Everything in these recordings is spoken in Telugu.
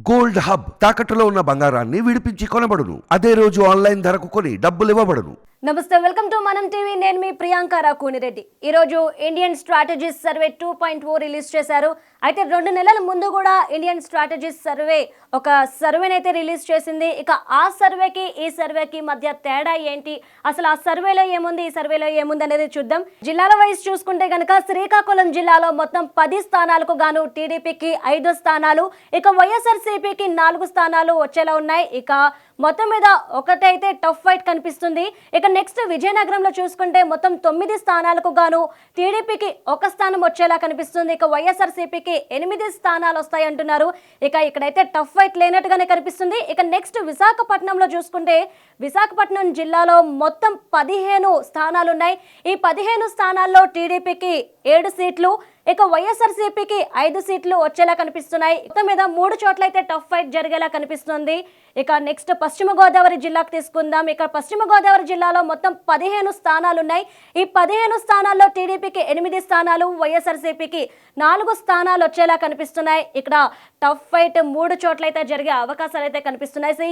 గోల్డ్ హబ్ తాకట్టులో ఉన్న బంగారాన్ని విడిపించి కొనబడును. అదే రోజు ఆన్లైన్ ధరకు కొని డబ్బులు ఇవ్వబడును. నమస్తే, వెల్కమ్ టు మనం టీవీ. నేను మీ ప్రియాంక రాకునిరెడ్డి. ఈరోజు ఇండియన్ స్ట్రాటజీస్ సర్వే 2.0 రిలీజ్ చేశారు. అయితే 2 నెలల ముందు కూడా ఇండియన్ స్ట్రాటజీస్ సర్వే ఒక సర్వేని అయితే రిలీజ్ చేసింది. ఇక ఆ సర్వేకి ఈ సర్వేకి మధ్య తేడా ఏంటి, అసలు ఆ సర్వేలో ఏముంది, ఈ సర్వేలో ఏముంది అనేది చూద్దాం. జిల్లాల వైజ్ చూసుకుంటే కనుక శ్రీకాకుళం జిల్లాలో మొత్తం 10 స్థానాలకు గాను టీడీపీకి 5 స్థానాలు, ఇక వైఎస్ఆర్సీపీకి 4 స్థానాలు వచ్చేలా ఉన్నాయి. ఇక మొత్తం మీద ఒకటైతే టఫ్ ఫైట్ కనిపిస్తుంది. ఇక నెక్స్ట్ విజయనగరంలో చూసుకుంటే మొత్తం 9 స్థానాలకు గాను టీడీపీకి 1 స్థానం వచ్చేలా కనిపిస్తుంది. ఇక వైఎస్ఆర్సీపీకి 8 స్థానాలు వస్తాయి అంటున్నారు. ఇక ఇక్కడైతే టఫ్ ఫైట్ లేనట్టుగానే కనిపిస్తుంది. ఇక నెక్స్ట్ విశాఖపట్నంలో చూసుకుంటే విశాఖపట్నం జిల్లాలో మొత్తం 15 స్థానాలు ఉన్నాయి. ఈ 15 స్థానాల్లో టీడీపీకి 7 సీట్లు, ఇక వైఎస్ఆర్సీపీకి 5 సీట్లు వచ్చేలా కనిపిస్తున్నాయి. మొత్తం మీద 3 చోట్ల అయితే టఫ్ ఫైట్ జరిగేలా కనిపిస్తుంది. ఇక నెక్స్ట్ పశ్చిమ గోదావరి జిల్లాకు తీసుకుందాం. ఇక పశ్చిమ గోదావరి జిల్లాలో మొత్తం 15 స్థానాలు ఉన్నాయి. ఈ 15 స్థానాల్లో టీడీపీకి 8 స్థానాలు, వైఎస్ఆర్సీపీకి 4 స్థానాలు వచ్చేలా కనిపిస్తున్నాయి. ఇక్కడ టఫ్ ఫైట్ 3 చోట్ల అయితే జరిగే అవకాశాలు అయితే కనిపిస్తున్నాయి. సో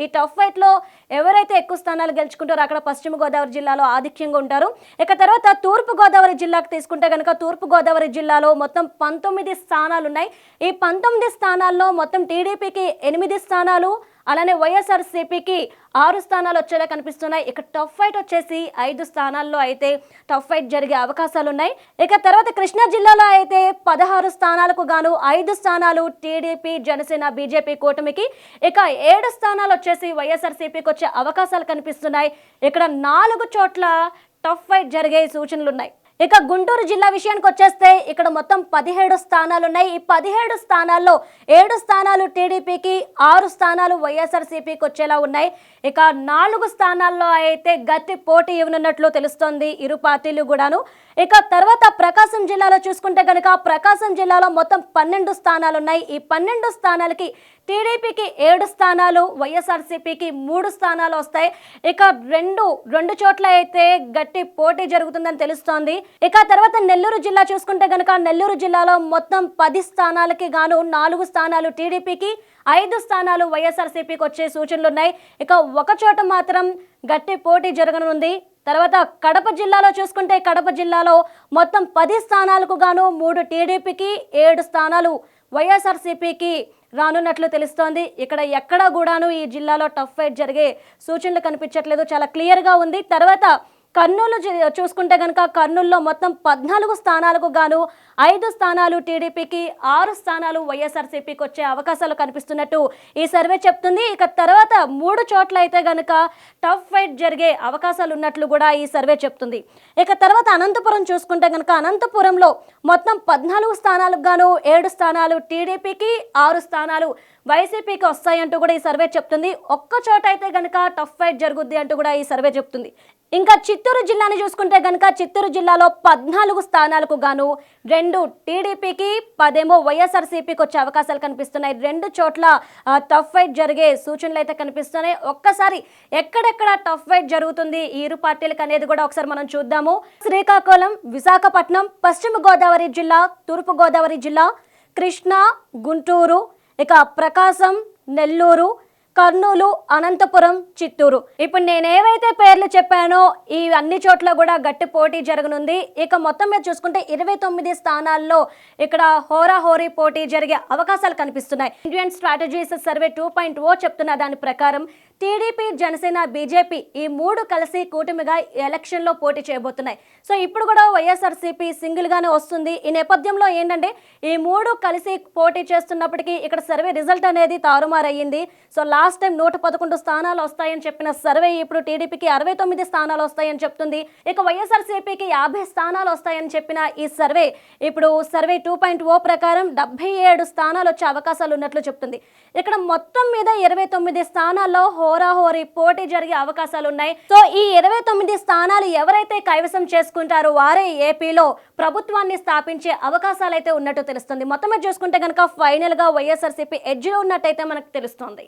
ఈ టఫ్ ఫైట్ లో ఎవరైతే ఎక్కువ స్థానాలు గెలుచుకుంటారో అక్కడ పశ్చిమ గోదావరి జిల్లాలో ఆధిక్యంగా ఉంటారు. ఇక తర్వాత తూర్పు గోదావరి జిల్లాకు తీసుకుంటే కనుక తూర్పు గోదావరి జిల్లాలో మొత్తం 19 స్థానాలు ఉన్నాయి. ఈ 19 స్థానాల్లో మొత్తం టీడీపీకి 8 స్థానాలు, అలానే వైఎస్ఆర్సీపీకి 6 స్థానాలు వచ్చేలా కనిపిస్తున్నాయి. ఇక టఫ్ ఫైట్ వచ్చేసి 5 స్థానాల్లో అయితే టఫ్ ఫైట్ జరిగే అవకాశాలు ఉన్నాయి. ఇక తర్వాత కృష్ణా జిల్లాలో అయితే 16 స్థానాలకు గాను 5 స్థానాలు టీడీపీ, జనసేన, బీజేపీ కూటమికి, ఇక 7 స్థానాలు వచ్చేసి వైఎస్ఆర్సీపీకి వచ్చే అవకాశాలు కనిపిస్తున్నాయి. ఇక్కడ 4 చోట్ల టఫ్ ఫైట్ జరిగే సూచనలు ఉన్నాయి. ఇక గుంటూరు జిల్లా విషయానికి వచ్చేస్తే ఇక్కడ మొత్తం 17 స్థానాలు ఉన్నాయి. ఈ 17 స్థానాల్లో 7 స్థానాలు టీడీపీకి, 6 స్థానాలు వైఎస్ఆర్సీపీకి వచ్చేలా ఉన్నాయి. ఇక 4 స్థానాల్లో అయితే గట్టి పోటీ ఇవ్వనున్నట్లు తెలుస్తోంది ఇరు పార్టీలు కూడాను. ఇక తర్వాత ప్రకాశం జిల్లాలో చూసుకుంటే కనుక ప్రకాశం జిల్లాలో మొత్తం 12 స్థానాలు ఉన్నాయి. ఈ 12 స్థానాలకి టీడీపీకి 7 స్థానాలు, వైఎస్ఆర్సీపీకి 3 స్థానాలు వస్తాయి. ఇక రెండు చోట్ల అయితే గట్టి పోటీ జరుగుతుందని తెలుస్తోంది. ఇక తర్వాత నెల్లూరు జిల్లా చూసుకుంటే కనుక నెల్లూరు జిల్లాలో మొత్తం 10 స్థానాలకి గాను 4 స్థానాలు టీడీపీకి, 5 స్థానాలు వైఎస్ఆర్సీపీకి వచ్చే సూచనలు ఉన్నాయి. ఇక ఒక చోట మాత్రం గట్టి పోటీ జరగనుంది. తర్వాత కడప జిల్లాలో చూసుకుంటే కడప జిల్లాలో మొత్తం 10 స్థానాలకు గాను 3 టీడీపీకి, 7 స్థానాలు వైఎస్ఆర్సీపీకి రానున్నట్లు తెలుస్తోంది. ఇక్కడ ఎక్కడ కూడాను ఈ జిల్లాలో టఫ్ ఫైట్ జరిగే సూచనలు కనిపించట్లేదు, చాలా క్లియర్గా ఉంది. తర్వాత కర్నూలు చూసుకుంటే కనుక కర్నూలులో మొత్తం 14 స్థానాలకు గాను 5 స్థానాలు టీడీపీకి, 6 స్థానాలు వైఎస్ఆర్సీపీకి వచ్చే అవకాశాలు కనిపిస్తున్నట్టు ఈ సర్వే చెప్తుంది. ఇక తర్వాత 3 చోట్ల అయితే కనుక టఫ్ ఫైట్ జరిగే అవకాశాలు ఉన్నట్లు కూడా ఈ సర్వే చెప్తుంది. ఇక తర్వాత అనంతపురం చూసుకుంటే కనుక అనంతపురంలో మొత్తం 14 స్థానాలకు గాను 7 స్థానాలు టీడీపీకి, 6 స్థానాలు వైసీపీకి వస్తాయంటూ కూడా ఈ సర్వే చెప్తుంది. ఒక్క చోట అయితే కనుక టఫ్ ఫైట్ జరుగుద్ది అంటూ కూడా ఈ సర్వే చెప్తుంది. ఇంకా చిత్తూరు జిల్లాని చూసుకుంటే కనుక చిత్తూరు జిల్లాలో 14 స్థానాలకు గాను 2 టీడీపీకి, 10 వైఎస్ఆర్సీపీకి వచ్చే అవకాశాలు కనిపిస్తున్నాయి. 2 చోట్ల టఫ్ ఫైట్ జరిగే సూచనలు అయితే కనిపిస్తున్నాయి. ఒక్కసారి ఎక్కడెక్కడ టఫ్ ఫైట్ జరుగుతుంది ఈ ఇరు పార్టీలకు అనేది కూడా ఒకసారి మనం చూద్దాము. శ్రీకాకుళం, విశాఖపట్నం, పశ్చిమ గోదావరి జిల్లా, తూర్పు గోదావరి జిల్లా, కృష్ణా, గుంటూరు, ఇక ప్రకాశం, నెల్లూరు, కర్నూలు, అనంతపురం, చిత్తూరు. ఇప్పుడు నేను ఏవైతే పేర్లు చెప్పానో ఈ అన్ని చోట్ల కూడా గట్టి పోటీ జరగనుంది. ఇక మొత్తం మీద చూసుకుంటే 29 స్థానాల్లో ఇక్కడ హోరాహోరీ పోటీ జరిగే అవకాశాలు కనిపిస్తున్నాయి. ఇండియన్ స్ట్రాటజీస్ సర్వే 2.0 చెప్తున్న దాని ప్రకారం టీడీపీ, జనసేన, బీజేపీ ఈ 3 కలిసి కూటమిగా ఎలక్షన్లో పోటీ చేయబోతున్నాయి. సో ఇప్పుడు కూడా వైఎస్ఆర్సీపీ సింగిల్గానే వస్తుంది. ఈ నేపథ్యంలో ఏంటంటే ఈ 3 కలిసి పోటీ చేస్తున్నప్పటికీ ఇక్కడ సర్వే రిజల్ట్ అనేది తారుమారయ్యింది. సో లాస్ట్ టైం 111 స్థానాలు వస్తాయని చెప్పిన సర్వే ఇప్పుడు టీడీపీకి 69 స్థానాలు వస్తాయని చెప్తుంది. ఇక వైఎస్ఆర్సీపీకి 50 స్థానాలు వస్తాయని చెప్పిన ఈ సర్వే ఇప్పుడు సర్వే 2.0 ప్రకారం 77 స్థానాలు వచ్చే అవకాశాలు ఉన్నట్లు చెప్తుంది. ఇక్కడ మొత్తం మీద 29 స్థానాల్లో హోరాహోరీ పోటీ జరిగే అవకాశాలు ఉన్నాయి. సో ఈ 29 స్థానాలు ఎవరైతే కైవసం చేసుకుంటారో వారే ఏపీలో ప్రభుత్వాన్ని స్థాపించే అవకాశాలు అయితే ఉన్నట్టు తెలుస్తుంది. మొత్తం చూసుకుంటే కనుక ఫైనల్ గా వైఎస్ఆర్సీపీ ఎడ్జ్ లో ఉన్నట్టయితే మనకు తెలుస్తుంది.